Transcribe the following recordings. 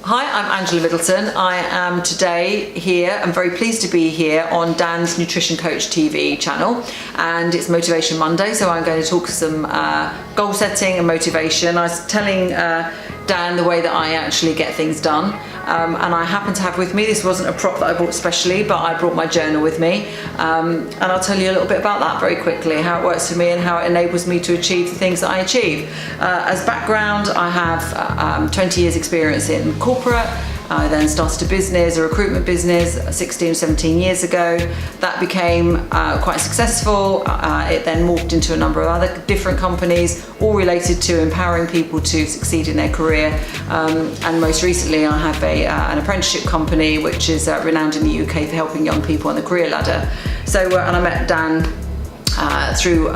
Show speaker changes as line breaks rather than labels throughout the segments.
Hi, I'm Angela Middleton. I am today here, I'm very pleased to be here on Dan's Nutrition Coach TV channel, and it's Motivation Monday, so I'm going to talk some goal setting and motivation. I was telling Dan the way that I actually get things done, and I happen to have with me, this wasn't a prop that I bought specially, but I brought my journal with me, and I'll tell you a little bit about that very quickly, how it works for me and how it enables me to achieve the things that I achieve. As background, I have 20 years experience in corporate. I then started a business, a recruitment business, 16, 17 years ago. That became quite successful. It then morphed into a number of other different companies, all related to empowering people to succeed in their career. And most recently, I have an apprenticeship company, which is renowned in the UK for helping young people on the career ladder. So, and I met Dan through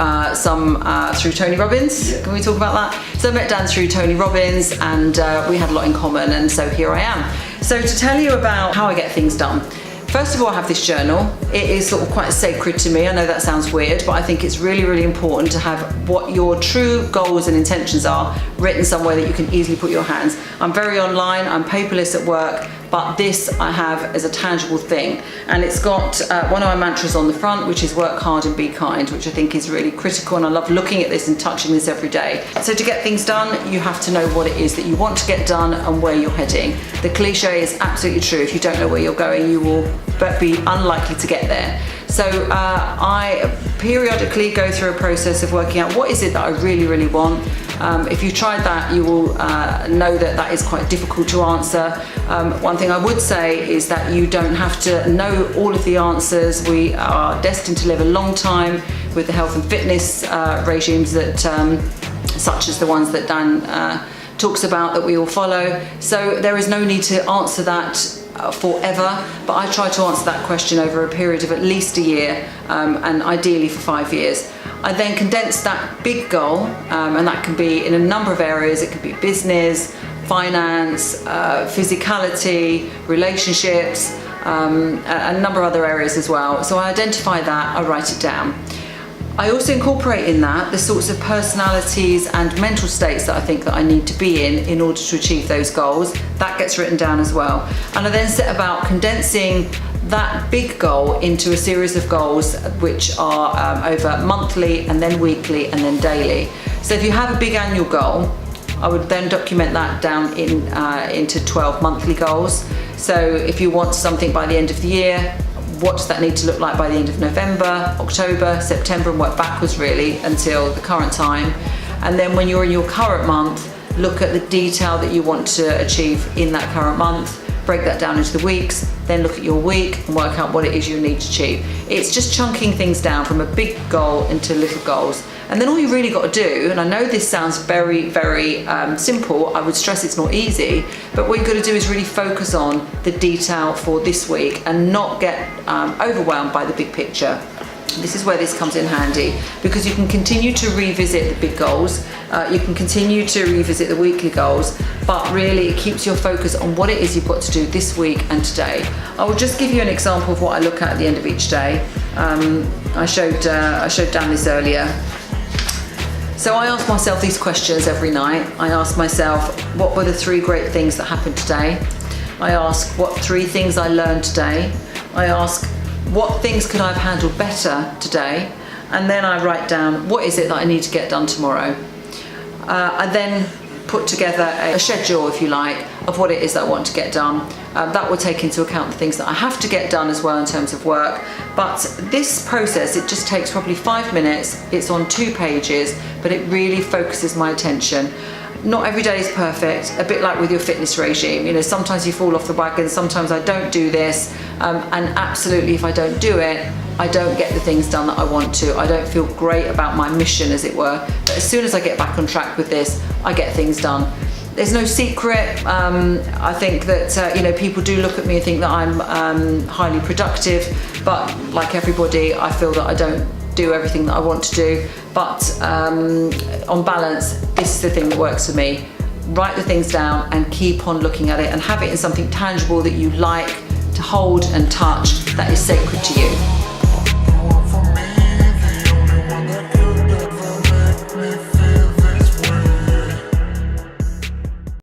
Tony Robbins. Can we talk about that? So I met Dan through Tony Robbins, and we had a lot in common, and so here I am. So to tell you about how I get things done, first of all, I have this journal. It is sort of quite sacred to me. I know that sounds weird, but I think it's really, really important to have what your true goals and intentions are written somewhere that you can easily put your hands. I'm very online, I'm paperless at work, but this I have as a tangible thing. And it's got one of my mantras on the front, which is work hard and be kind, which I think is really critical, and I love looking at this and touching this every day. So to get things done, you have to know what it is that you want to get done and where you're heading. The cliche is absolutely true. If you don't know where you're going, you will be unlikely to get there. So I periodically go through a process of working out what is it that I really, really want. If you've tried that, you will know that that is quite difficult to answer. One thing I would say is that you don't have to know all of the answers. We are destined to live a long time with the health and fitness regimes that, such as the ones that Dan talks about, that we all follow. So there is no need to answer that forever, but I try to answer that question over a period of at least a year, and ideally for 5 years. I then condense that big goal, and that can be in a number of areas. It could be business, finance, physicality, relationships, a number of other areas as well. So I identify that, I write it down. I also incorporate in that the sorts of personalities and mental states that I think that I need to be in order to achieve those goals. That gets written down as well. And I then set about condensing that big goal into a series of goals which are over monthly, and then weekly, and then daily. So if you have a big annual goal, I would then document that down into 12 monthly goals. So if you want something by the end of the year, what does that need to look like by the end of November, October, September, and work backwards really until the current time. And then when you're in your current month, look at the detail that you want to achieve in that current month, break that down into the weeks, then look at your week and work out what it is you need to achieve. It's just chunking things down from a big goal into little goals. And then all you really got to do, and I know this sounds very, very simple, I would stress it's not easy, but what you've got to do is really focus on the detail for this week and not get overwhelmed by the big picture. This is where this comes in handy, because you can continue to revisit the big goals, you can continue to revisit the weekly goals, but really it keeps your focus on what it is you've got to do this week and today. I will just give you an example of what I look at the end of each day. I showed Dan this earlier. So I ask myself these questions every night. I ask myself, what were the 3 great things that happened today? I ask, what 3 things I learned today? I ask, what things could I have handled better today? And then I write down, what is it that I need to get done tomorrow? I then put together a schedule, if you like, of what it is that I want to get done. That will take into account the things that I have to get done as well in terms of work. But this process, it just takes probably 5 minutes. It's on 2 pages, but it really focuses my attention. Not every day is perfect, a bit like with your fitness regime. You know, sometimes you fall off the wagon, sometimes I don't do this, and absolutely if I don't do it, I don't get the things done that I want to. I don't feel great about my mission, as it were. But as soon as I get back on track with this, I get things done. There's no secret. I think that you know, people do look at me and think that I'm highly productive, but like everybody, I feel that I don't do everything that I want to do. But on balance, this is the thing that works for me. Write the things down and keep on looking at it, and have it in something tangible that you like to hold and touch, that is sacred to you.